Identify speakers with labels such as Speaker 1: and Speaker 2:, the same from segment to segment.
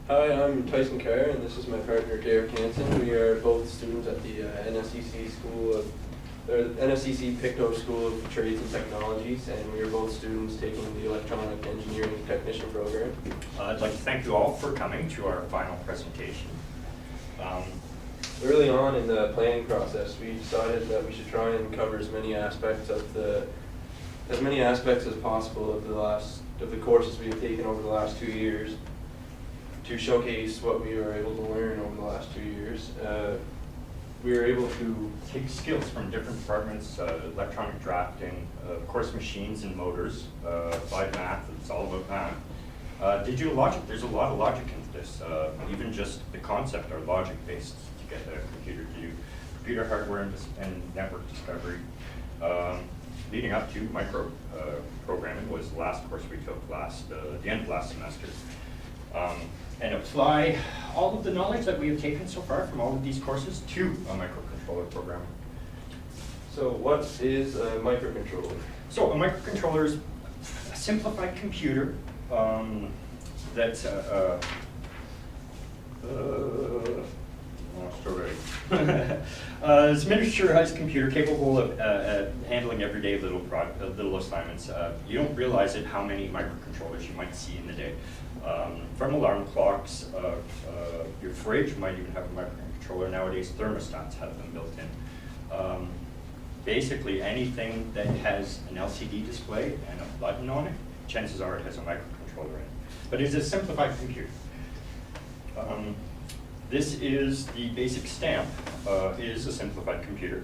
Speaker 1: Hi, I'm Tyson Carr, and this is my partner Derek Hansen. We are both students at the NSCC NSCC Picto School of Trades and Technologies, and we are both students taking the Electronic Engineering Technician program.
Speaker 2: I'd like to thank you all for coming to our final presentation.
Speaker 1: Early on in the planning process, we decided that we should try and cover as many aspects as possible of the courses we have taken over the last 2 years, to showcase what we were able to learn over the last 2 years. We were able to
Speaker 2: Take skills from different departments, electronic drafting, of course machines and motors, applied math, it's all about math. Digital logic, there's a lot of logic into this. Even just the concept are logic based to get a computer to do computer hardware and network discovery. Leading up to micro programming was the last course we took the end of last semester. And apply all of the knowledge that we have taken so far from all of these courses to a microcontroller programming.
Speaker 1: So what is a microcontroller?
Speaker 2: So a microcontroller is a simplified computer that's it's a miniaturized computer capable of handling everyday little assignments. You don't realize it how many microcontrollers you might see in the day. From alarm clocks, your fridge might even have a microcontroller. Nowadays, thermostats have them built in. Basically, anything that has an LCD display and a button on it, chances are it has a microcontroller in it. But it's a simplified computer. This is the basic stamp, is a simplified computer.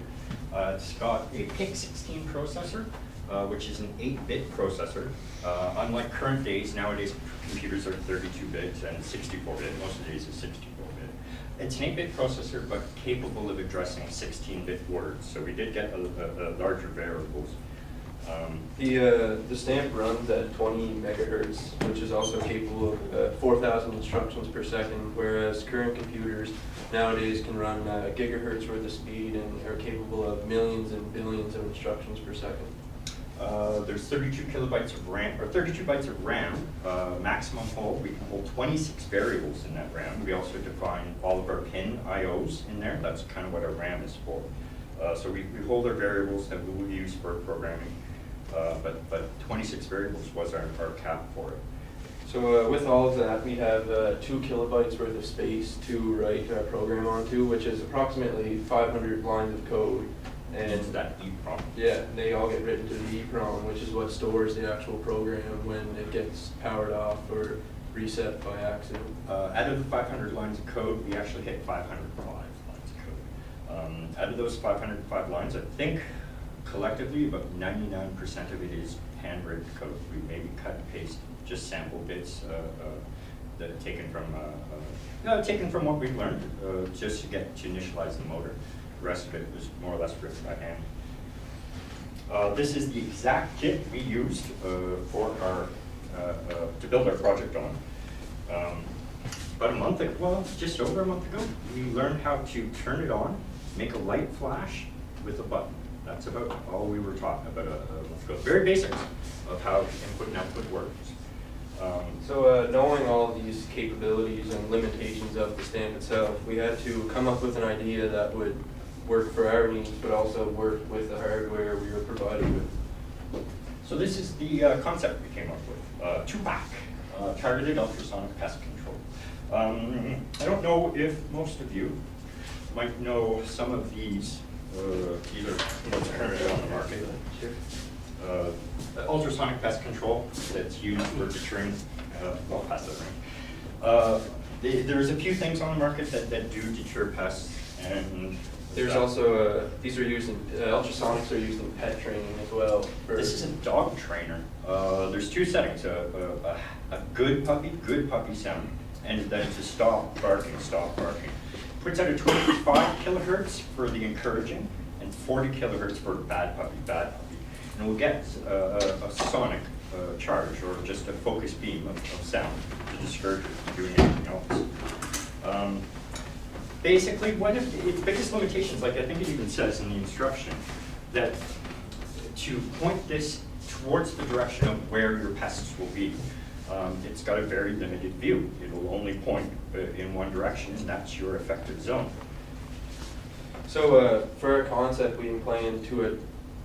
Speaker 2: It's got a PIC16 processor, which is an 8-bit processor. Unlike current days, nowadays computers are 32-bit and 64-bit. Most of the days it's 64-bit. It's an 8-bit processor, but capable of addressing 16-bit words. So we did get a larger variables.
Speaker 1: The stamp runs at 20 megahertz, which is also capable of 4,000 instructions per second, whereas current computers nowadays can run gigahertz worth of speed and are capable of millions and billions of instructions per second.
Speaker 2: There's 32 kilobytes of RAM, or 32 bytes of RAM, maximum hold. We can hold 26 variables in that RAM. We also define all of our pin IOs in there. That's kind of what our RAM is for. So we hold our variables that we will use for programming. But 26 variables was our cap for it.
Speaker 1: So with all of that, we have 2 kilobytes worth of space to write our program onto, which is approximately 500 lines of code.
Speaker 2: And it's that EEPROM.
Speaker 1: Yeah, they all get written to the EEPROM, which is what stores the actual program when it gets powered off or reset by accident.
Speaker 2: Out of the 500 lines of code, we actually hit 505 lines of code. Out of those 505 lines, I think collectively about 99% of it is handwritten code. We maybe cut and paste just sample bits that are taken from what we've learned, just to get to initialize the motor. The rest of it was more or less written by hand. This is the exact kit we used for our to build our project on. About a month ago, well, just over a month ago, we learned how to turn it on, make a light flash with a button. That's about all we were talking about a month ago. Very basics of how input and output works.
Speaker 1: So knowing all of these capabilities and limitations of the stamp itself, we had to come up with an idea that would work for our needs, but also work with the hardware we were provided with.
Speaker 2: So this is the concept we came up with, TuPaC, Targeted Ultrasonic Pest Control. I don't know if most of you might know some of these, either what's currently on the market. Ultrasonic pest control that's used for deterring, well, past that range. There's a few things on the market that do deter pests, and
Speaker 1: there's also, these are used in, ultrasonics are used in pet training as well.
Speaker 2: This is a dog trainer. There's 2 settings, a good puppy sound, and then to stop barking. Puts out a 25 kilohertz for the encouraging, and 40 kilohertz for bad puppy. And we'll get a sonic charge, or just a focus beam of sound to discourage it from doing anything else. Basically, one of its biggest limitations, like I think it even says in the instruction, that to point this towards the direction of where your pests will be. it's got a very limited view. It'll only point in one direction, and that's your effective zone.
Speaker 1: So for our concept, we plan to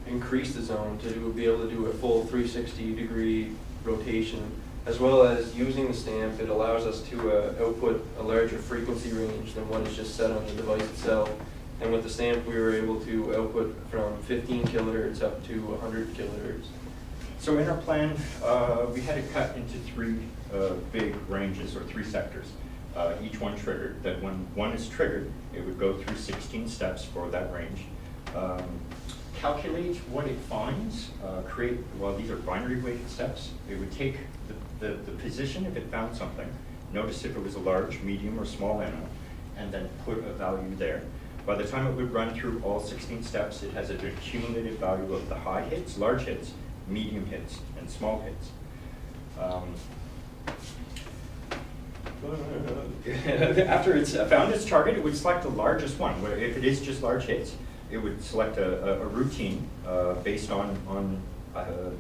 Speaker 1: increase the zone to be able to do a full 360-degree rotation, as well as using the stamp. It allows us to output a larger frequency range than what is just set on the device itself. And with the stamp, we were able to output from 15 kilohertz up to 100 kilohertz.
Speaker 2: So in our plan, we had it cut into three big ranges, or three sectors. Each one triggered. That when one is triggered, it would go through 16 steps for that range. Calculate what it finds, well, these are binary weighted steps. It would take the position if it found something, notice if it was a large, medium, or small animal, and then put a value there. By the time it would run through all 16 steps, it has a cumulative value of the high hits, large hits, medium hits, and small hits. After it's found its target, it would select the largest one. Where if it is just large hits, it would select a routine based on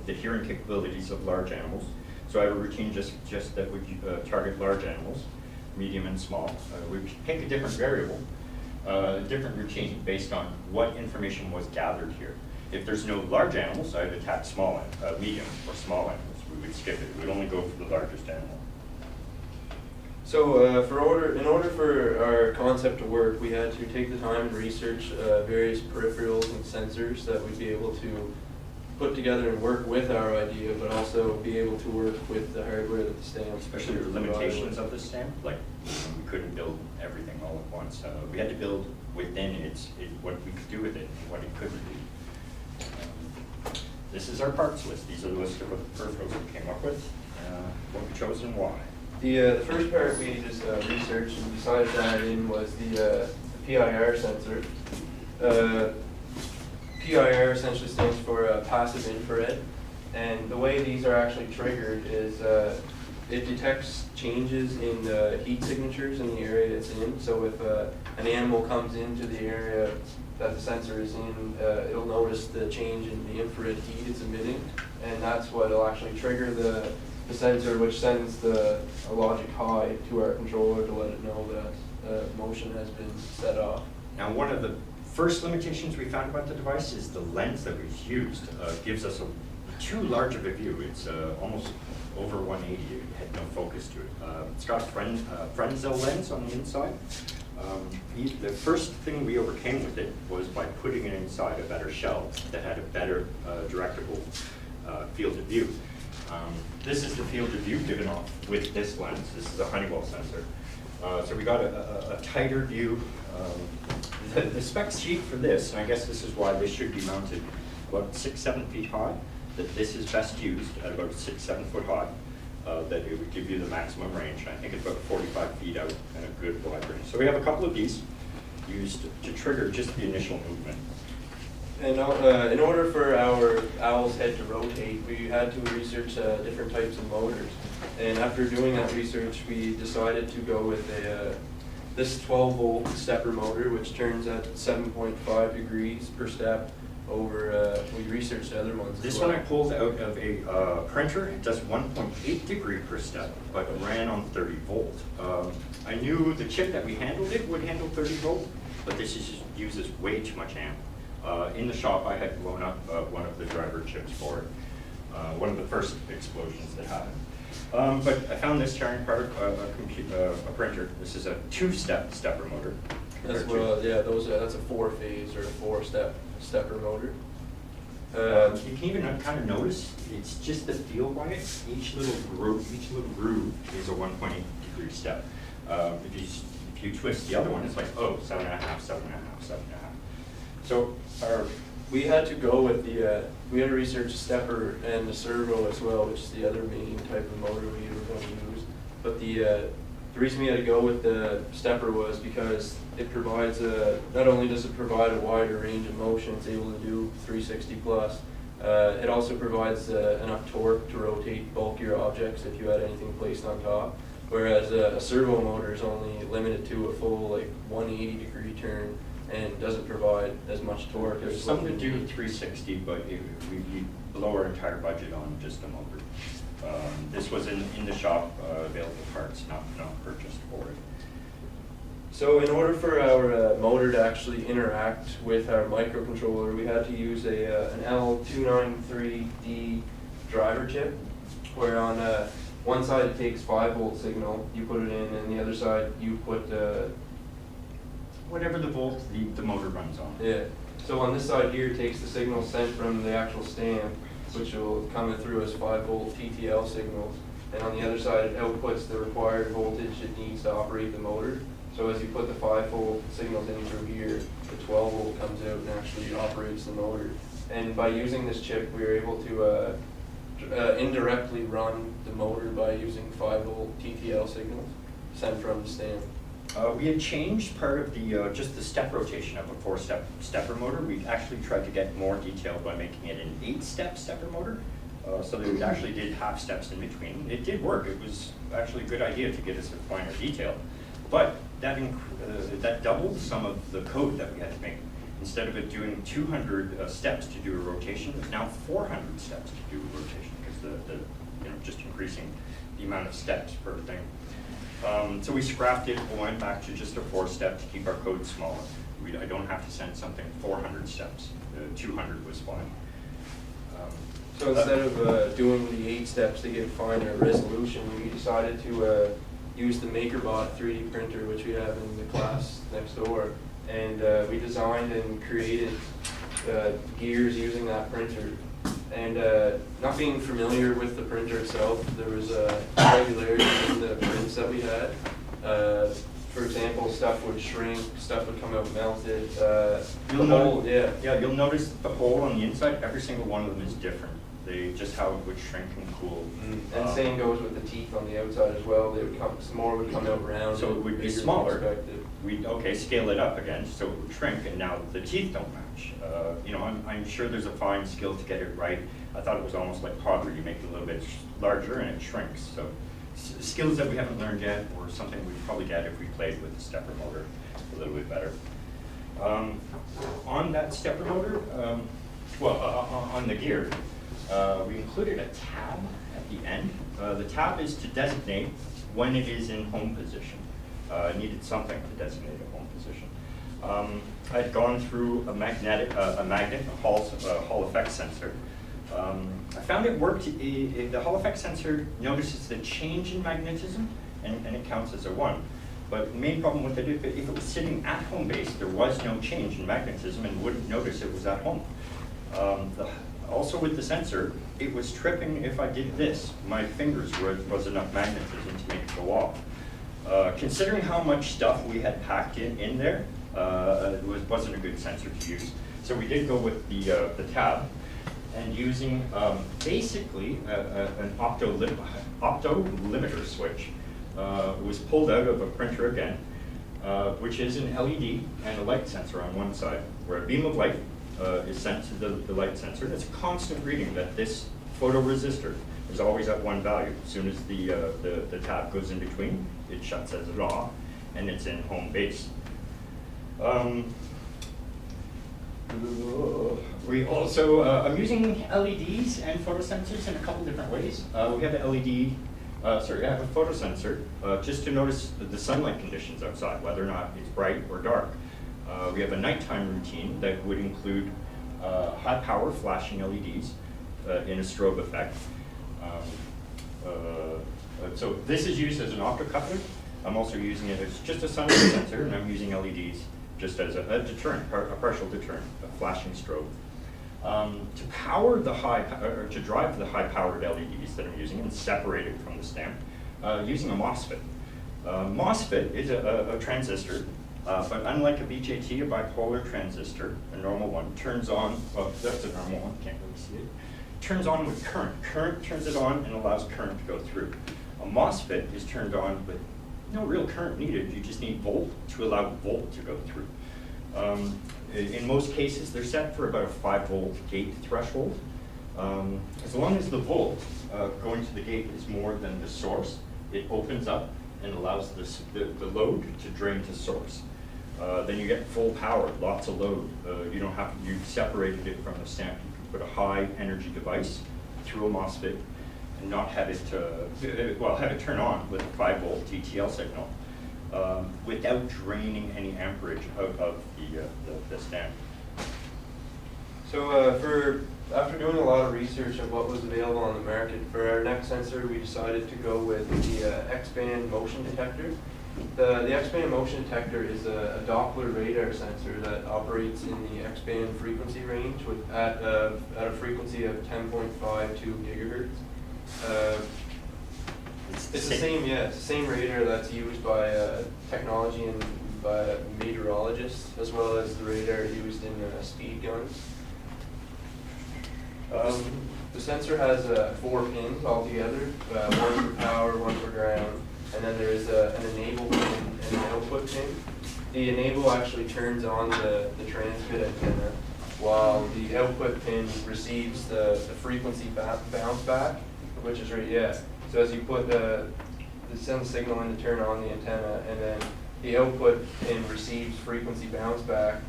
Speaker 2: the hearing capabilities of large animals. So I have a routine just that would target large animals, medium and small. We pick a different variable, different routine based on what information was gathered here. If there's no large animals, I'd attack medium or small animals. We would skip it. We would only go for the largest animal.
Speaker 1: So in order for our concept to work, we had to take the time and research various peripherals and sensors that we'd be able to put together and work with our idea, but also be able to work with the hardware that the stamp.
Speaker 2: Especially the limitations of the stamp, like we couldn't build everything all at once. We had to build within what we could do with it and what it couldn't do. This is our parts list. These are the list of what the peripherals we came up with, what we chose and why.
Speaker 1: The first part we just researched and decided to add in was the PIR sensor. PIR essentially stands for passive infrared, and the way these are actually triggered is it detects changes in the heat signatures in the area it's in. So if an animal comes into the area that the sensor is in, it'll notice the change in the infrared heat it's emitting, and that's what will actually trigger the sensor, which sends a logic high to our controller to let it know that motion has been set off.
Speaker 2: Now, one of the first limitations we found about the device is the lens that was used gives us too large of a view. It's almost over 180. It had no focus to it. It's got a Fresnel lens on the inside. The first thing we overcame with it was by putting it inside a better shell that had a better directable field of view. This is the field of view given off with this lens. This is a Honeywell sensor. So we got a tighter view. The spec sheet for this, and I guess this is why this should be mounted about 6-7 feet high, that this is best used at about 6-7 foot high, that it would give you the maximum range. I think it's about 45 feet out and a good wide range. So we have a couple of these used to trigger just the initial movement.
Speaker 1: And in order for our owl's head to rotate, we had to research different types of motors. And after doing that research, we decided to go with this 12-volt stepper motor, which turns at 7.5 degrees per step over, we researched other ones.
Speaker 2: This one I pulled out of a printer. It does 1.8 degree per step, but ran on 30 volt. I knew the chip that we handled it would handle 30 volt, but this uses way too much amp. In the shop, I had blown up one of the driver chips for it, one of the first explosions that happened. But I found this carrying part, a printer. This is a 2-step stepper motor.
Speaker 1: That's that's a 4-phase or a 4-step stepper motor.
Speaker 2: You can even kind of notice it's just the feel by it. Each little groove is a 1.8 degree step. If you twist the other one, it's like 7.5, 7.5, 7.5. So
Speaker 1: we had to go with we had to research the stepper and the servo as well, which is the other main type of motor we were going to use. But the reason we had to go with the stepper was because it provides not only does it provide a wider range of motion, it's able to do 360 plus. It also provides enough torque to rotate bulkier objects if you had anything placed on top. Whereas a servo motor is only limited to a full 180 degree turn and doesn't provide as much torque.
Speaker 2: There's something to do with 360, but we blow our entire budget on just a motor. This was in the shop, available parts, not purchased for it.
Speaker 1: So in order for our motor to actually interact with our microcontroller, we had to use an L293D driver chip, where on one side it takes 5-volt signal, you put it in, and the other side you put
Speaker 2: Whatever the volt the motor runs on.
Speaker 1: yeah. So on this side here, it takes the signal sent from the actual stamp, which will come through as 5-volt TTL signals, and on the other side it outputs the required voltage it needs to operate the motor. So as you put the 5-volt signals in through here, the 12-volt comes out and actually operates the motor. And by using this chip, we were able to indirectly run the motor by using 5-volt TTL signals sent from the stamp.
Speaker 2: We had changed part of the just the step rotation of a 4-stepper motor. We actually tried to get more detailed by making it an 8-step stepper motor, so that it actually did half steps in between. It did work. It was actually a good idea to get us a finer detail, but that doubled some of the code that we had to make. Instead of it doing 200 steps to do a rotation, it's now 400 steps to do a rotation because just increasing the amount of steps per thing. So we scrapped it, went back to just a 4-step to keep our code smaller. I don't have to send something 400 steps. 200 was fine.
Speaker 1: So instead of doing the 8 steps to get finer resolution, we decided to use the MakerBot 3D printer, which we have in the class next door. And we designed and created gears using that printer. And not being familiar with the printer itself, there was irregularities in the prints that we had. For example, stuff would shrink, stuff would come out melted.
Speaker 2: You'll notice the hole on the inside, every single one of them is different. Just how it would shrink and cool.
Speaker 1: And same goes with the teeth on the outside as well. They would some more would come out round.
Speaker 2: So it would be smaller. We'd scale it up again, so it would shrink, and now the teeth don't match. I'm sure there's a fine skill to get it right. I thought it was almost like pottery. You make it a little bit larger and it shrinks. So skills that we haven't learned yet, or something we'd probably get if we played with the stepper motor a little bit better. On that stepper motor, on the gear, we included a tab at the end. The tab is to designate when it is in home position. I needed something to designate a home position. I'd gone through a magnet, a Hall effect sensor. I found it worked. The Hall effect sensor notices the change in magnetism, and it counts as a 1. But the main problem with it, if it was sitting at home base, there was no change in magnetism and wouldn't notice it was at home. Also with the sensor, it was tripping if I did this. My fingers was enough magnetism to make it go off. Considering how much stuff we had packed in there, it wasn't a good sensor to use. So we did go with the tab, and using basically an opto limiter switch. Was pulled out of a printer again, which is an LED and a light sensor on one side, where a beam of light is sent to the light sensor. That's a constant reading that this photoresistor is always at 1 value. As soon as the tab goes in between, it shuts as it off, and it's in home base. We also, I'm using LEDs and photosensors in a couple different ways. We have an LED, I have a photosensor just to notice the sunlight conditions outside, whether or not it's bright or dark. We have a nighttime routine that would include high power flashing LEDs in a strobe effect. So this is used as an optocoupler. I'm also using it as just a sunlight sensor, and I'm using LEDs just as a deterrent, a partial deterrent, a flashing strobe. To power the to drive the high-powered LEDs that I'm using and separate it from the stamp, using a MOSFET. MOSFET is a transistor, but unlike a BJT, a bipolar transistor, a normal one, turns on, that's a normal one, can't really see it, turns on with current. Current turns it on and allows current to go through. A MOSFET is turned on with no real current needed, you just need volt to allow volt to go through. In most cases, they're set for about a 5-volt gate threshold. As long as the volt going to the gate is more than the source, it opens up and allows the load to drain to source. Then you get full power, lots of load. You've separated it from the stamp. You can put a high energy device through a MOSFET and not have it, have it turn on with a 5-volt TTL signal without draining any amperage out of the stamp.
Speaker 1: So after doing a lot of research of what was available on the market, for our next sensor we decided to go with the X-band motion detector. The X-band motion detector is a Doppler radar sensor that operates in the X-band frequency range at a frequency of 10.52 gigahertz. It's the same radar that's used by technology and by meteorologists, as well as the radar used in speed guns. The sensor has 4 pins altogether, 1 for power, 1 for ground, and then there is an enable pin and an output pin. The enable actually turns on the transmit antenna, while the output pin receives the frequency bounce back, which is So as you send the signal in to turn on the antenna, and then the output pin receives frequency bounce back,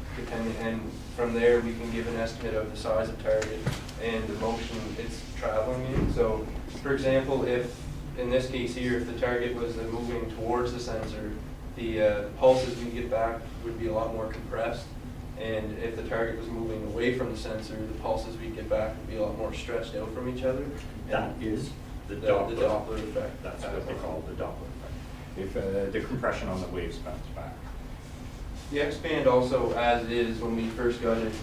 Speaker 1: and from there we can give an estimate of the size of target and the motion it's traveling in. So, for example, if in this case here, if the target was moving towards the sensor, the pulses we get back would be a lot more compressed, and if the target was moving away from the sensor, the pulses we get back would be a lot more stretched out from each other.
Speaker 2: That is the
Speaker 1: Doppler effect.
Speaker 2: That's what they call the Doppler effect. If the compression on the waves bounce back.
Speaker 1: The X-band also, as it is when we first got it,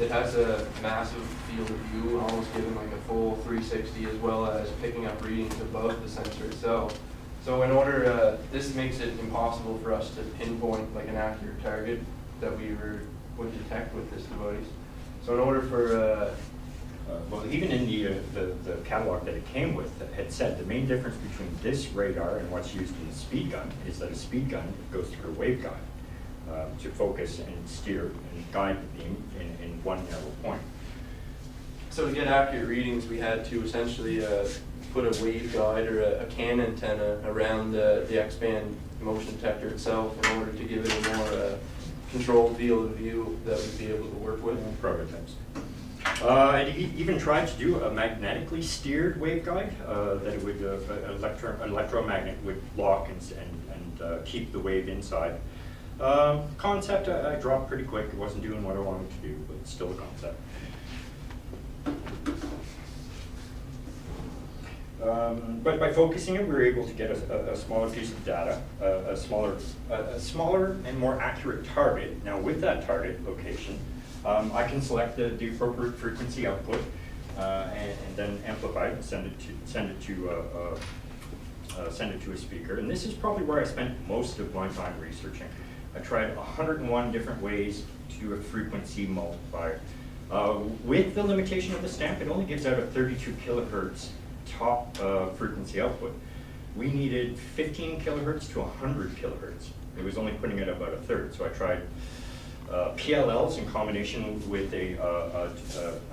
Speaker 1: it has a massive field of view, almost giving like a full 360, as well as picking up readings above the sensor itself. So in order, this makes it impossible for us to pinpoint like an accurate target that we would detect with this device. So in order for
Speaker 2: well, even in the catalog that it came with, it had said the main difference between this radar and what's used in the speed gun is that a speed gun goes through a waveguide to focus and steer and guide the beam in one narrow point.
Speaker 1: So to get accurate readings, we had to essentially put a waveguide or a CAN antenna around the X-band motion detector itself in order to give it a more controlled field of view that we'd be able to work with.
Speaker 2: Prototypes. And he even tried to do a magnetically steered waveguide that it would an electromagnet would lock and keep the wave inside. Concept I dropped pretty quick. It wasn't doing what I wanted to do, but it's still a concept. But by focusing it, we were able to get a smaller piece of data, a smaller and more accurate target. Now, with that target location, I can select the appropriate frequency output and then amplify it and send it to a speaker. And this is probably where I spent most of my time researching. I tried 101 different ways to do a frequency multiplier. With the limitation of the stamp, it only gives out a 32 kilohertz top frequency output. We needed 15 kilohertz to 100 kilohertz. It was only putting it about a third, so I tried PLLs in combination with a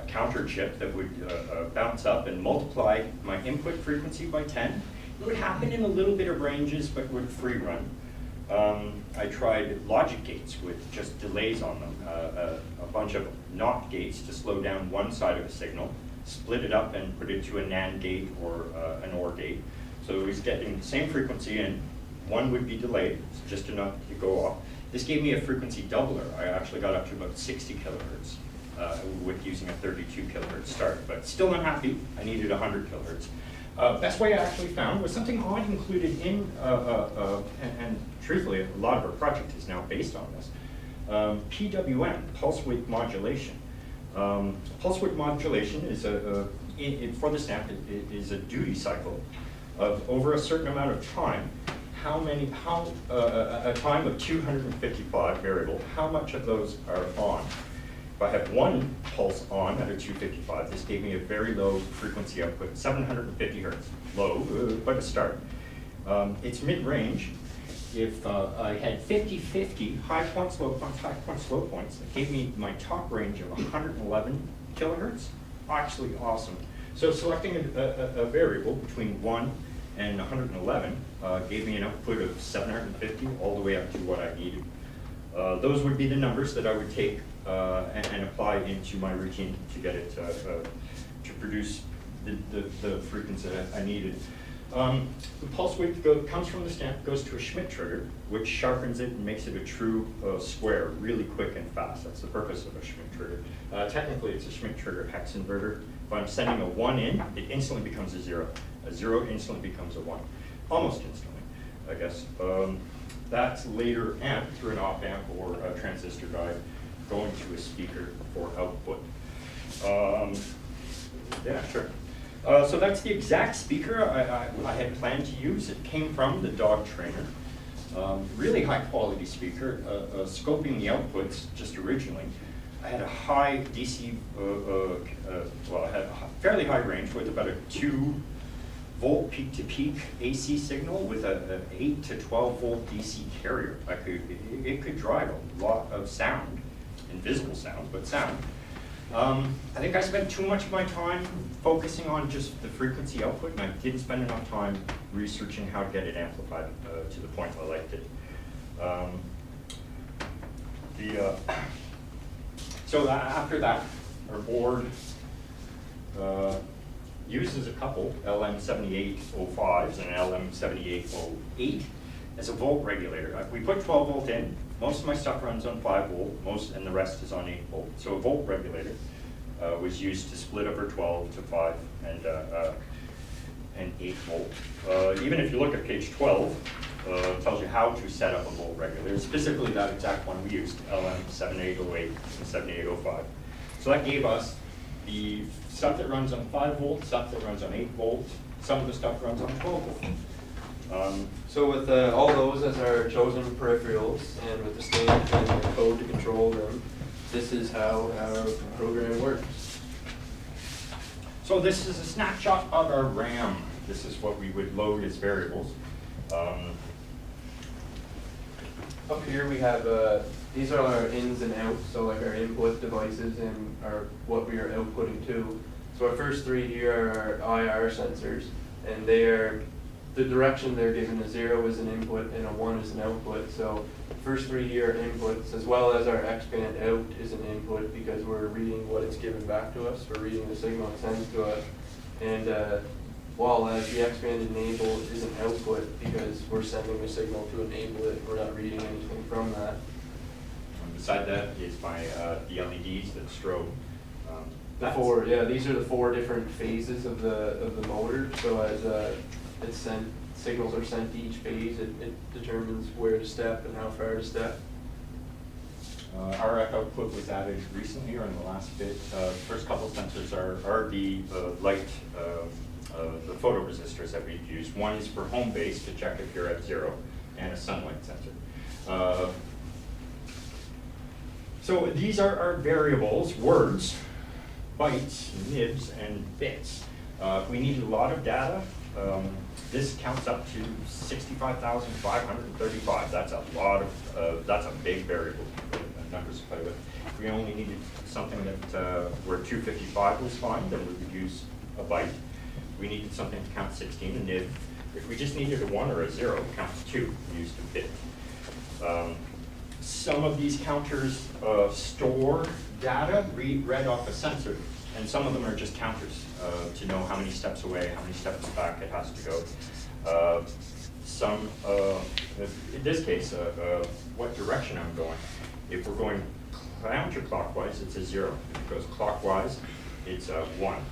Speaker 2: counter chip that would bounce up and multiply my input frequency by 10. It would happen in a little bit of ranges, but would free run. I tried logic gates with just delays on them, a bunch of NOT gates to slow down one side of a signal, split it up and put it to a NAND gate or an OR gate. So it was getting the same frequency and one would be delayed, just enough to go off. This gave me a frequency doubler. I actually got up to about 60 kilohertz with using a 32 kilohertz start, but still unhappy. I needed 100 kilohertz. Best way I actually found was something odd included in, and truthfully, a lot of our project is now based on this, PWM, pulse width modulation. Pulse width modulation is for the stamp, it is a duty cycle of over a certain amount of time. A time of 255 variable, how much of those are on? If I have one pulse on at a 255, this gave me a very low frequency output, 750 hertz, low, but a start. It's mid-range. If I had 50-50, high points, low points, it gave me my top range of 111 kilohertz. Actually awesome. So selecting a variable between 1 and 111 gave me an output of 750 all the way up to what I needed. Those would be the numbers that I would take and apply into my routine to get it to produce the frequency that I needed. The pulse width comes from the stamp, goes to a Schmidt trigger, which sharpens it and makes it a true square, really quick and fast. That's the purpose of a Schmidt trigger. Technically, it's a Schmidt trigger hex inverter. If I'm sending a 1 in, it instantly becomes a 0. A 0 instantly becomes a 1. Almost instantly, I guess. That's later amped through an op amp or a transistor guide going to a speaker for output. Yeah, sure. So that's the exact speaker I had planned to use. It came from the dog trainer. Really high quality speaker. Scoping the outputs just originally, I had a high DC, well, I had a fairly high range with about a 2-volt peak-to-peak AC signal with an 8 to 12-volt DC carrier. It could drive a lot of sound, invisible sound, but sound. I think I spent too much of my time focusing on just the frequency output, and I didn't spend enough time researching how to get it amplified to the point I liked it. So after that, our board uses a couple LM7805s and LM7808 as a volt regulator. We put 12 volt in. Most of my stuff runs on 5 volt, and the rest is on 8 volt. So a volt regulator was used to split over 12 to 5 and 8 volt. Even if you look at page 12, it tells you how to set up a volt regulator, specifically that exact one we used, LM7808 and 7805. So that gave us the stuff that runs on 5 volt, stuff that runs on 8 volt, some of the stuff runs on 12 volt.
Speaker 1: So with all those as our chosen peripherals, and with the stamp and the code to control them, this is how our program works.
Speaker 2: So this is a snapshot of our RAM. This is what we would load as variables.
Speaker 1: Up here we have, these are our ins and outs, so like our input devices and what we are outputting to. So our first 3 here are our IR sensors, and they are, the direction they're given, a 0 is an input and a 1 is an output. So first 3 here are inputs, as well as our X-band out is an input because we're reading what it's given back to us. We're reading the signal it sends to us. And while the X-band enable is an output because we're sending a signal to enable it. We're not reading anything from that.
Speaker 2: Beside that is my the LEDs that strobe.
Speaker 1: These are the 4 different phases of the motor. So as it's sent, signals are sent to each phase, it determines where to step and how far to step.
Speaker 2: RF output was added recently or in the last bit. First couple of sensors are the light, the photoresistors that we've used. One is for home base to check if you're at 0, and a sunlight sensor. So these are our variables, words, bytes, nibs, and bits. If we need a lot of data, this counts up to 65,535. That's a lot of, that's a big variable numbers to play with. If we only needed something that where 255 was fine, then we would use a byte. If we needed something to count 16, a nib. If we just needed a 1 or a 0, counts 2, we used a bit. Some of these counters store data read off a sensor, and some of them are just counters to know how many steps away, how many steps back it has to go. In this case, what direction I'm going. If we're going counterclockwise, it's a 0. If it goes clockwise, it's a 1.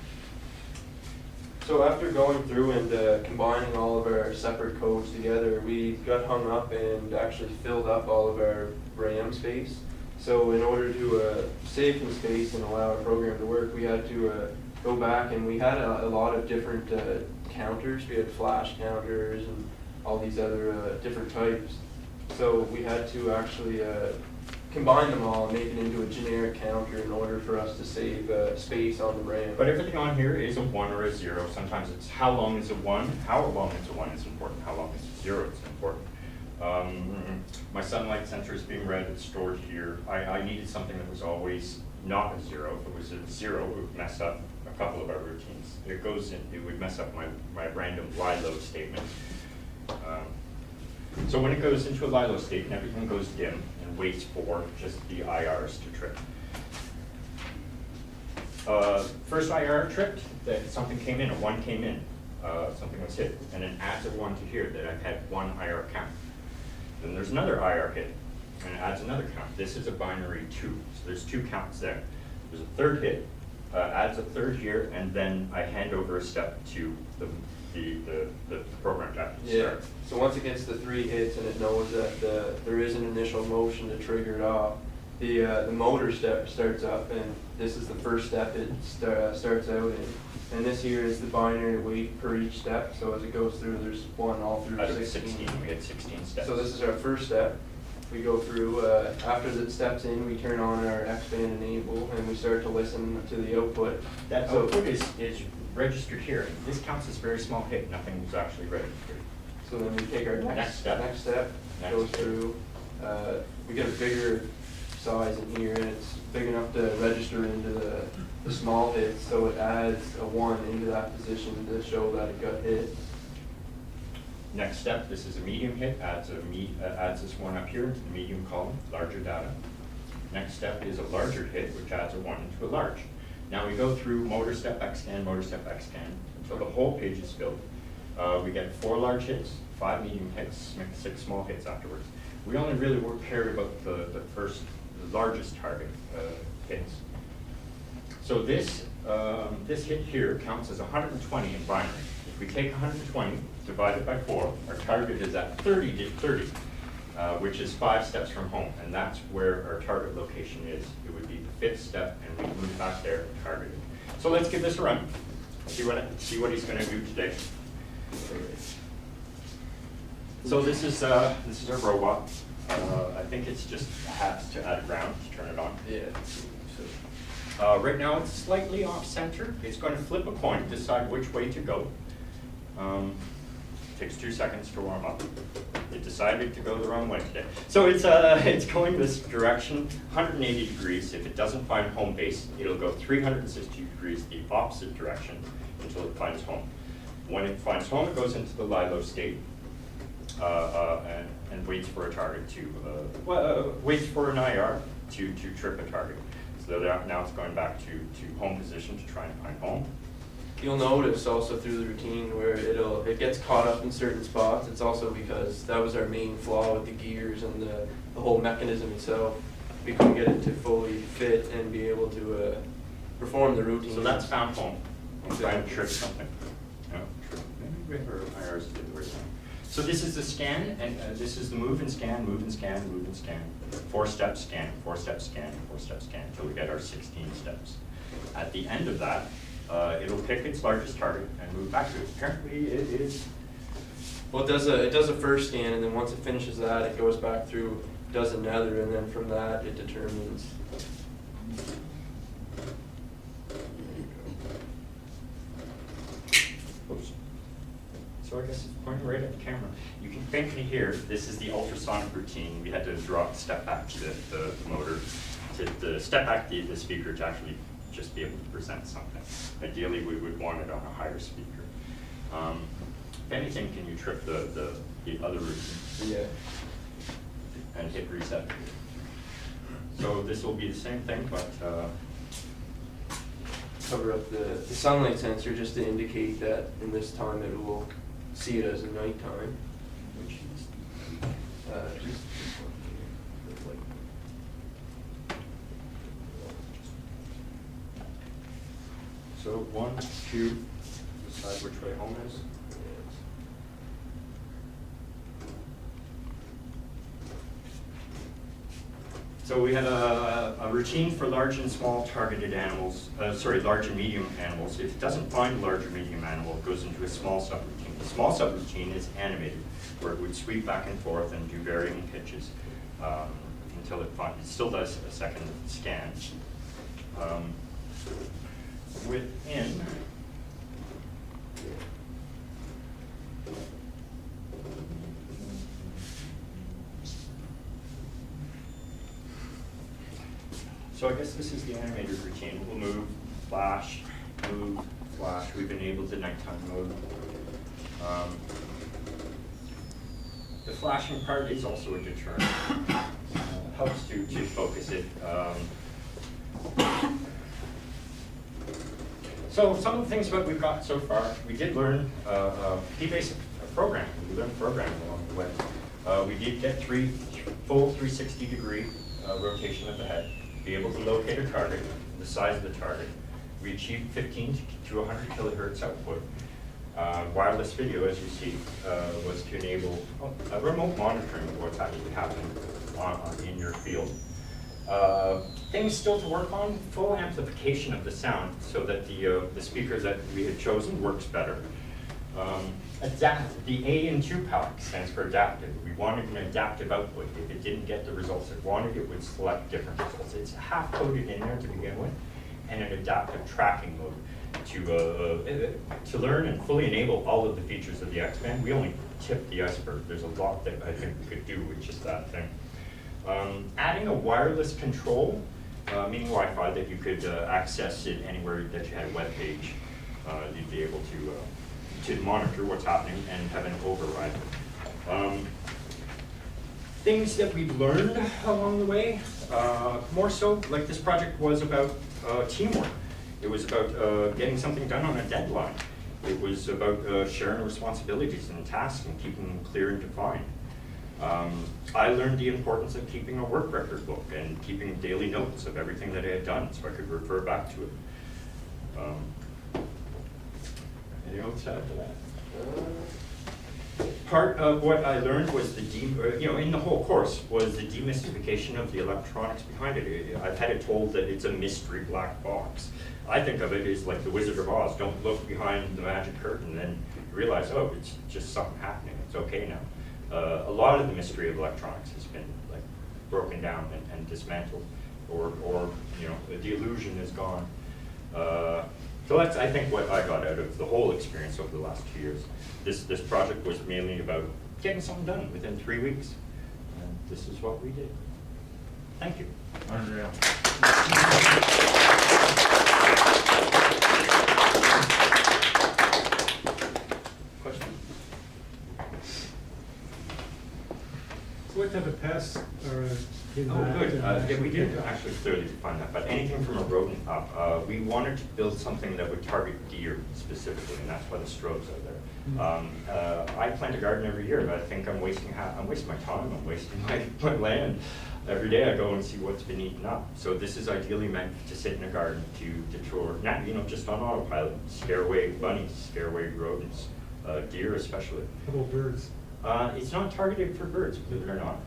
Speaker 1: So after going through and combining all of our separate codes together, we got hung up and actually filled up all of our RAM space. So in order to save some space and allow our program to work, we had to go back, and we had a lot of different counters. We had flash counters and all these other different types. So we had to actually combine them all and make it into a generic counter in order for us to save space on the RAM.
Speaker 2: But everything on here is a 1 or a 0. Sometimes it's how long is a 1, how long is a 1 is important, how long is a 0 is important. My sunlight sensor is being read, it's stored here. I needed something that was always not a 0. If it was a 0, it would mess up a couple of our routines. It would mess up my random LILO statement. So when it goes into a LILO state and everything goes dim and waits for just the IRs to trip. First IR tripped, that something came in, a 1 came in, something was hit, and it adds a 1 to here that I've had 1 IR count. Then there's another IR hit, and it adds another count. This is a binary 2, so there's 2 counts there. There's a third hit, adds a third here, and then I hand over a step to the program to actually
Speaker 1: Yeah,
Speaker 2: start.
Speaker 1: so once it gets the 3 hits and it knows that there is an initial motion to trigger it off, the motor step starts up, and this is the first step it starts out in. And this here is the binary weight per each step, so as it goes through, there's 1 all through
Speaker 2: Out of
Speaker 1: 16.
Speaker 2: we get 16 steps.
Speaker 1: So this is our first step. We go through, after the steps in, we turn on our X-band enable, and we start to listen to the output.
Speaker 2: That
Speaker 1: So-
Speaker 2: output is registered here. This counts as very small hit, nothing was actually registered.
Speaker 1: So then we take our
Speaker 2: Next
Speaker 1: next
Speaker 2: step.
Speaker 1: step,
Speaker 2: Next
Speaker 1: goes
Speaker 2: step.
Speaker 1: through, we get a bigger size in here, and it's big enough to register into the small hits, so it adds a 1 into that position to show that it got hit.
Speaker 2: Next step, this is a medium hit, adds this 1 up here into the medium column, larger data. Next step is a larger hit, which adds a 1 into a large. Now we go through motor step X scan, motor step X scan, until the whole page is filled. We get 4 large hits, 5 medium hits, 6 small hits afterwards. We only really care about the largest target hits. So this hit here counts as 120 in binary. If we take 120, divide it by 4, our target is at 30, which is 5 steps from home, and that's where our target location is. It would be the 5th step, and we move back there and target it. So let's give this a run. See what he's going to do today. So this is our robot. I think it's just has to add a ground to turn it on.
Speaker 1: Yeah.
Speaker 2: Right now it's slightly off center. It's going to flip a coin, decide which way to go. Takes 2 seconds to warm up. It decided to go the wrong way today. So it's going this direction, 180 degrees. If it doesn't find home base, it'll go 360 degrees the opposite direction until it finds home. When it finds home, it goes into the lie-low state and waits for a target waits for an IR to trip a target. So now it's going back to home position to try and find home.
Speaker 1: You'll notice also through the routine where it gets caught up in certain spots. It's also because that was our main flaw with the gears and the whole mechanism itself. We couldn't get it to fully fit and be able to perform the routine.
Speaker 2: So that's found home. I'm trying to
Speaker 1: Exactly.
Speaker 2: trip something. No, trip. Maybe our IRs did the worst thing. So this is the scan, and this is the move and scan, move and scan, move and scan. 4-step scan, 4-step scan, 4-step scan, until we get our 16 steps. At the end of that, it'll pick its largest target and move back to it. Apparently it is.
Speaker 1: Well, it does a first scan, and then once it finishes that, it goes back through, does another, and then from that, it determines.
Speaker 2: Oops. So I guess it's pointing right at the camera. You can faintly hear, this is the ultrasonic routine. We had to step back the motor, to step back the speaker to actually just be able to present something. Ideally, we would want it on a higher speaker. If anything, can you trip the other routine?
Speaker 1: Yeah.
Speaker 2: And hit reset. So this will be the same thing, but
Speaker 1: Cover up the sunlight sensor just to indicate that in this time it will see it as a nighttime.
Speaker 2: which is
Speaker 1: Just this one here.
Speaker 2: so 1, 2, decide which way home is. So we had a routine for large and small targeted animals, large and medium animals. If it doesn't find a large or medium animal, it goes into a small subroutine. The small subroutine is animated, where it would sweep back and forth and do varying pitches until it still does a second scan. Within So I guess this is the animated routine. We'll move, flash, move, flash. We've enabled the nighttime mode. The flashing part is also a deterrent. Helps to focus it. So some of the things that we've got so far, we did learn P-basic programming. We learned programming along the way. We did get full 360-degree rotation of the head, be able to locate a target, the size of the target. We achieved 15 to 100 kilohertz output. Wireless video, as you see, was to enable remote monitoring of what's actually happening in your field. Things still to work on, full amplification of the sound so that the speaker that we had chosen works better. The A in TuPaC stands for adaptive. We wanted an adaptive output. If it didn't get the results it wanted, it would select different results. It's half coded in there to begin with, and an adaptive tracking mode to learn and fully enable all of the features of the X-band. We only tipped the iceberg. There's a lot that I think we could do with just that thing. Adding a wireless control, meaning Wi-Fi, that you could access it anywhere that you had a web page. You'd be able to monitor what's happening and have an override. Things that we've learned along the way, more so, like this project was about teamwork. It was about getting something done on a deadline. It was about sharing responsibilities and tasks and keeping them clear and defined. I learned the importance of keeping a work record book and keeping daily notes of everything that I had done so I could refer back to it. Anything else to add to that? Part of what I learned was in the whole course was the demystification of the electronics behind it. I've had it told that it's a mystery black box. I think of it as like the Wizard of Oz. Don't look behind the magic curtain and then realize, oh, it's just something happening. It's okay now. A lot of the mystery of electronics has been like broken down and dismantled, or the illusion is gone. So that's, I think, what I got out of the whole experience over the last 2 years. This project was mainly about getting something done within 3 weeks, and this is what we did. Thank you.
Speaker 3: Unreal.
Speaker 1: Question?
Speaker 4: What type of pests are in
Speaker 2: Oh,
Speaker 4: that?
Speaker 2: good. Yeah, we did actually clearly define that, but anything from a rodent up. We wanted to build something that would target deer specifically, and that's why the strobes are there. I plant a garden every year, but I think I'm wasting my time, I'm wasting my land. Every day I go and see what's been eaten up. So this is ideally meant to sit in a garden to deter, not just on autopilot, scare away bunnies, scare away rodents, deer especially.
Speaker 4: How about birds?
Speaker 2: It's not targeted for birds, believe it or not.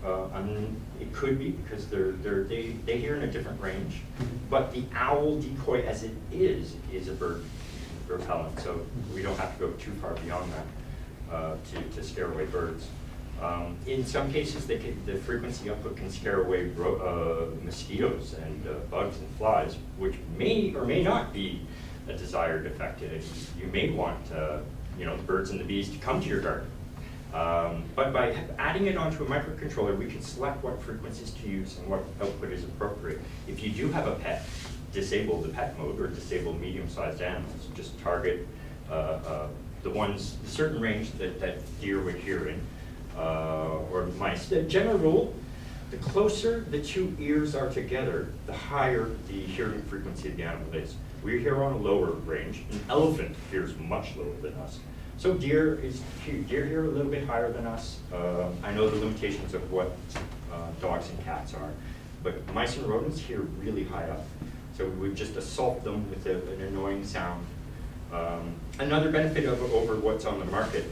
Speaker 2: It could be because they hear in a different range. But the owl decoy, as it is a bird repellent, so we don't have to go too far beyond that to scare away birds. In some cases, the frequency output can scare away mosquitoes and bugs and flies, which may or may not be a desired effect. You may want the birds and the bees to come to your garden. But by adding it onto a microcontroller, we can select what frequencies to use and what output is appropriate. If you do have a pet, disable the pet mode or disable medium-sized animals. Just target the certain range that deer would hear in, or mice. The general rule, the closer the two ears are together, the higher the hearing frequency of the animal is. We're here on a lower range. An elephant hears much lower than us. So deer hear a little bit higher than us. I know the limitations of what dogs and cats are, but mice and rodents hear really high up. So we would just assault them with an annoying sound. Another benefit over what's on the market,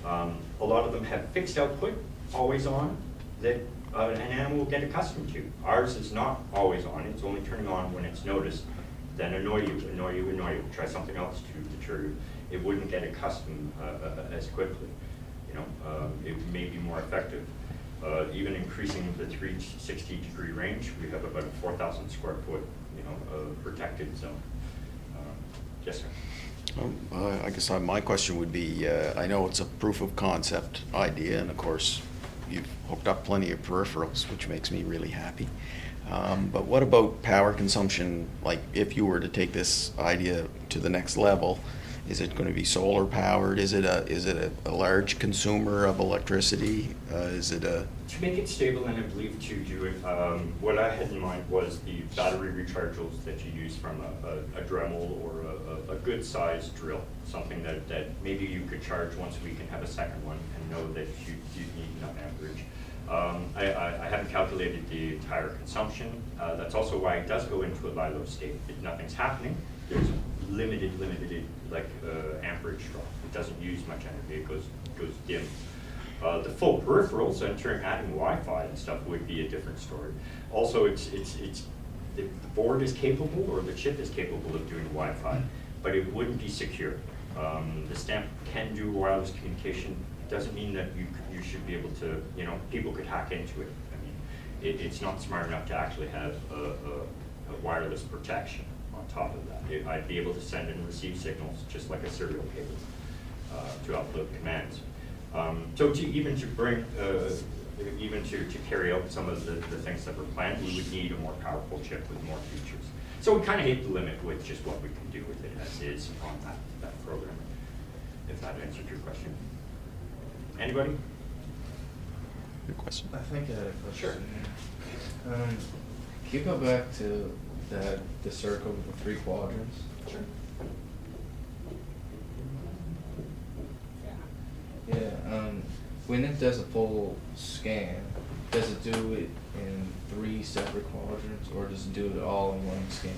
Speaker 2: a lot of them have fixed output, always on, that an animal will get accustomed to. Ours is not always on, it's only turning on when it's noticed. Then annoy you, try something else to deter you. It wouldn't get accustomed as quickly. It may be more effective. Even increasing the 360-degree range, we have about a 4,000 square foot, protected zone. Yes, sir.
Speaker 5: I guess my question would be, I know it's a proof of concept idea, and of course, you've hooked up plenty of peripherals, which makes me really happy. But what about power consumption? Like, if you were to take this idea to the next level, is it going to be solar powered? Is it a large consumer of electricity? Is it a
Speaker 2: To make it stable, and I believe to do it, what I had in mind was the battery rechargeables that you use from a Dremel or a good sized drill, something that maybe you could charge once a week and have a second one and know that you need enough amperage. I haven't calculated the entire consumption. That's also why it does go into a lie low state. If nothing's happening, there's limited amperage drop. It doesn't use much energy. It goes dim. The full peripherals, and adding Wi-Fi and stuff would be a different story. Also, the board is capable, or the chip is capable of doing Wi-Fi, but it wouldn't be secure. The stamp can do wireless communication. It doesn't mean that you should be able to, people could hack into it. I mean, it's not smart enough to actually have a wireless protection on top of that. I'd be able to send and receive signals just like a serial cable to upload commands. So even to carry out some of the things that were planned, we would need a more powerful chip with more features. So we kind of hit the limit with just what we can do with it as is on that program, if that answered your question. Anybody?
Speaker 5: Good question.
Speaker 3: I think I had a question.
Speaker 2: Sure.
Speaker 3: Can you go back to the circle with the 3 quadrants?
Speaker 2: Sure.
Speaker 3: Yeah, when it does a full scan, does it do it in 3 separate quadrants, or does it do it all in one scan?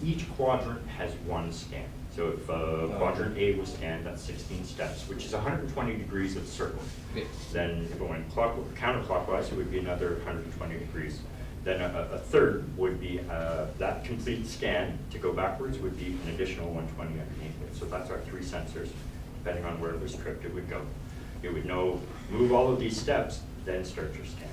Speaker 2: Each quadrant has one scan. So if quadrant A was scanned, that's 16 steps, which is 120 degrees of circle.
Speaker 3: Yeah.
Speaker 2: Then if it went counterclockwise, it would be another 120 degrees. Then a third would be that complete scan. To go backwards would be an additional 120 underneath it. So that's our 3 sensors. Depending on where it was tripped, it would go. It would move all of these steps, then start your scan.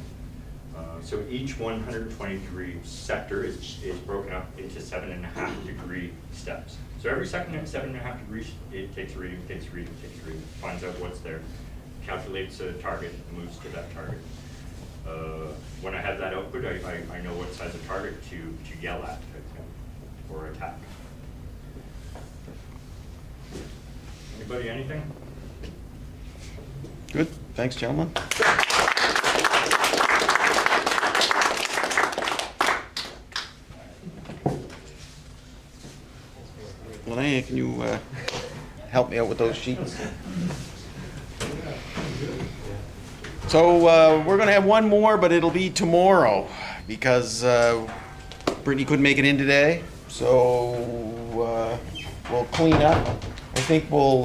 Speaker 2: So each 120-degree sector is broken up into 7.5 degree steps. So every second at 7.5 degrees, it takes a reading, finds out what's there, calculates a target, moves to that target. When I have that output, I know what size of target to yell at or attack. Anybody, anything?
Speaker 5: Good. Thanks, gentlemen. Linnea, can you help me out with those sheets? So we're going to have one more, but it'll be tomorrow because Brittany couldn't make it in today. So we'll clean up. I think we'll...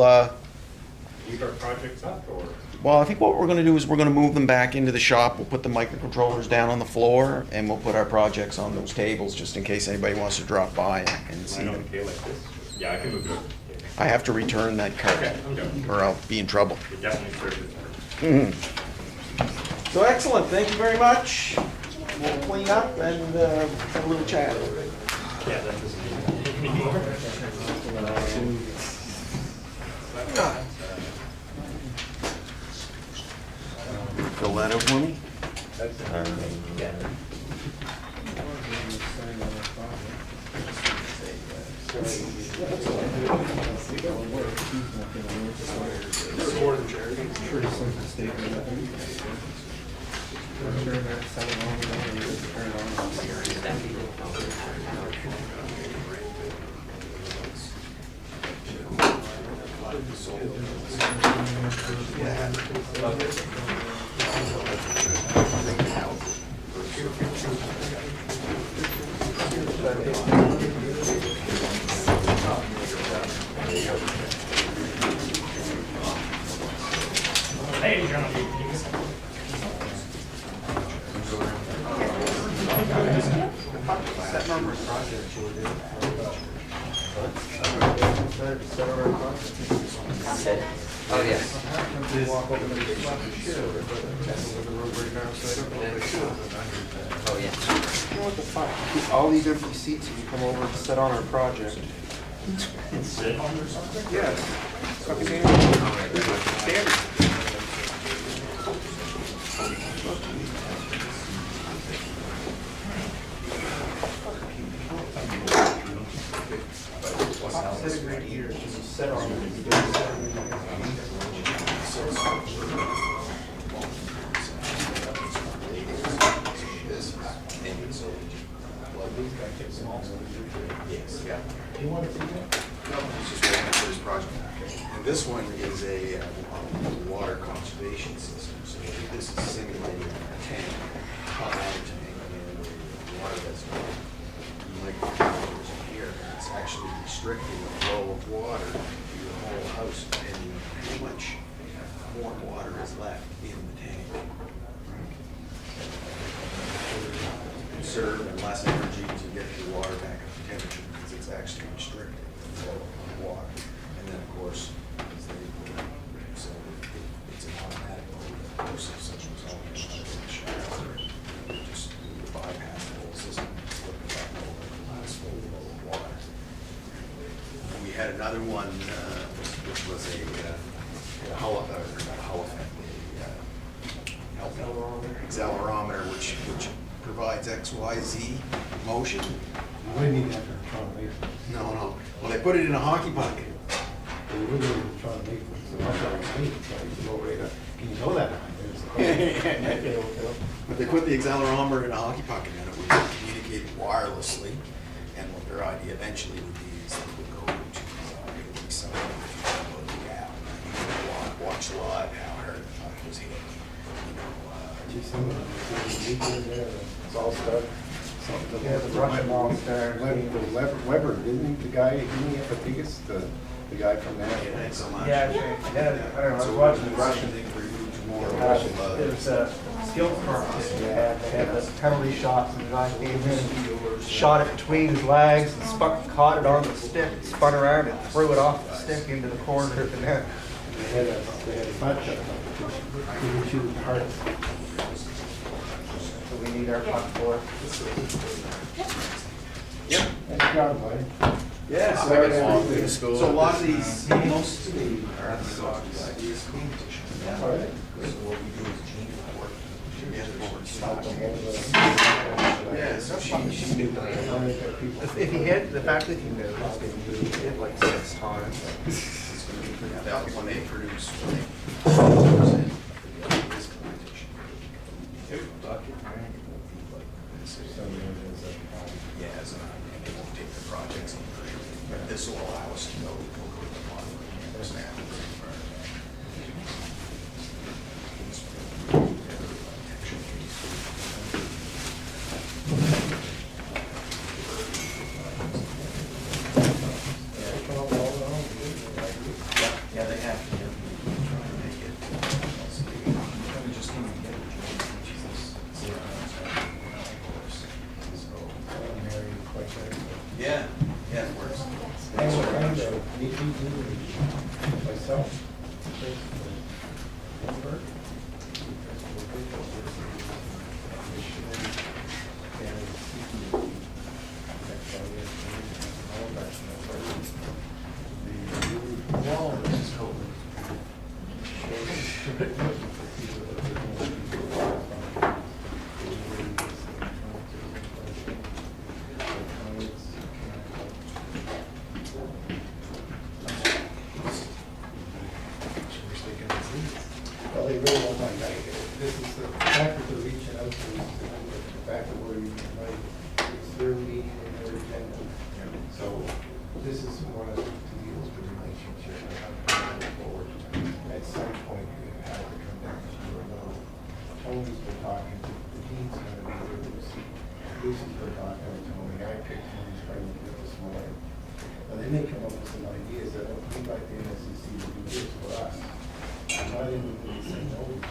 Speaker 2: Leave our projects up, or?
Speaker 5: Well, I think what we're going to do is we're going to move them back into the shop. We'll put the microcontrollers down on the floor, and we'll put our projects on those tables just in case anybody wants to drop by and see
Speaker 2: I
Speaker 5: them.
Speaker 2: okay like this? Yeah, I can move it over.
Speaker 5: I have to return that card,
Speaker 2: Okay, I'm done.
Speaker 5: or I'll be in trouble.
Speaker 2: It definitely serves its purpose.
Speaker 5: So excellent, thank you very much. We'll clean up and have a little chat.
Speaker 2: Yeah, that doesn't need more.
Speaker 5: Fill that out for me.
Speaker 2: Hey, John.
Speaker 1: That number of projects you were doing.
Speaker 6: Oh, yes. Oh, yeah.
Speaker 1: You know what the fuck? All these empty seats if you come over and sit on our project.
Speaker 2: Sit on or something?
Speaker 1: Yes. Fucking standard. Sitting right here, just sit on it.
Speaker 4: You want to see that?
Speaker 7: No, it's just waiting for this project. And this one is a water conservation system. So this is simulating a tank, hot water tank, and the water that's going micrometers in here. It's actually restricting the flow of water to your whole house, depending on how much warm water is left in the tank. Conserve less energy to get your water back up to temperature because it's actually restricting the flow of water. And then, of course, as they so it's an automatic mode, of course, if such result in a shower, just bypass the whole system, flip it back over the last full flow of water. We had another one, which was a accelerometer, which provides XYZ motion.
Speaker 4: You wouldn't need that for Toronto Maple.
Speaker 7: No. Well, they put it in a hockey puck.
Speaker 4: You wouldn't need it for Toronto Maple, so that's what I'm saying, so it's a low rate of, can you know that?
Speaker 7: But they put the accelerometer in a hockey puck, and then it would communicate wirelessly. And what their idea eventually would be is it would go to something the app. Watch live how hard the puck was hit.
Speaker 4: It's all stuff.
Speaker 8: Yeah, the Russian monster.
Speaker 4: Weber, didn't the guy, didn't he have the biggest, the guy from there?
Speaker 7: It had so much.
Speaker 8: Yeah, I don't know, I was watching the Russian.
Speaker 7: Thing for you
Speaker 8: It
Speaker 7: tomorrow.
Speaker 8: was a skill cross. They had the penalty shots, and the guy came in, shot it between his legs, and caught it on the stick, spun around and threw it off the stick into the corner of the net.
Speaker 4: They had a bunch of them, you can shoot it hard.
Speaker 8: So we need our puck for it.
Speaker 7: Yep.
Speaker 4: Nice job, buddy.
Speaker 7: Yeah,
Speaker 3: So I get walked through the school.
Speaker 7: So a lot of these, most of the ideas competition.
Speaker 4: All right.
Speaker 7: Yeah, so she knew that.
Speaker 8: If he hit, the fact that he knew, he hit like 6 times.
Speaker 7: That was when they produced, when they this competition. Yeah, so and they won't take the projects in further. But this will allow us to go with the modeling and understand.
Speaker 8: Yeah, they have to.
Speaker 7: Yeah, it works.
Speaker 4: Myself. Well, they really want my guy. This is the fact that they're reaching out to, the fact that we're even like, it's their meeting and their agenda. So this is one of the deals with relationship, and how can we move forward. At some point, we have to come down to you know, Tony's been talking to, the dean's gonna be there, Lucy's been talking to Tony, I picked Tony's friend this morning. And they may come up with some ideas that we'd like the NSCC to do this for us. I'm not even going to say no to it.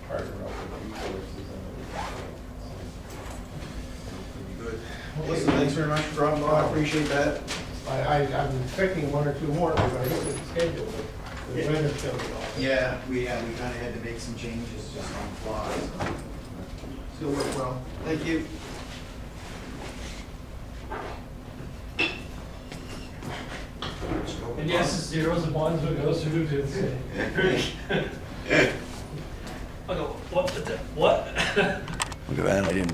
Speaker 4: Partner up with resources and everything.
Speaker 7: Good. Well, listen, thanks very much for dropping by. I appreciate that.
Speaker 4: I'm expecting 1 or 2 more, we're going to look at the schedule, but the weather's still off.
Speaker 7: Yeah, we kind of had to make some changes just on the fly. So. Still work well. Thank you.
Speaker 9: And yes, it's zeros and ones, but it goes through to I go, what?
Speaker 5: Look at that, I didn't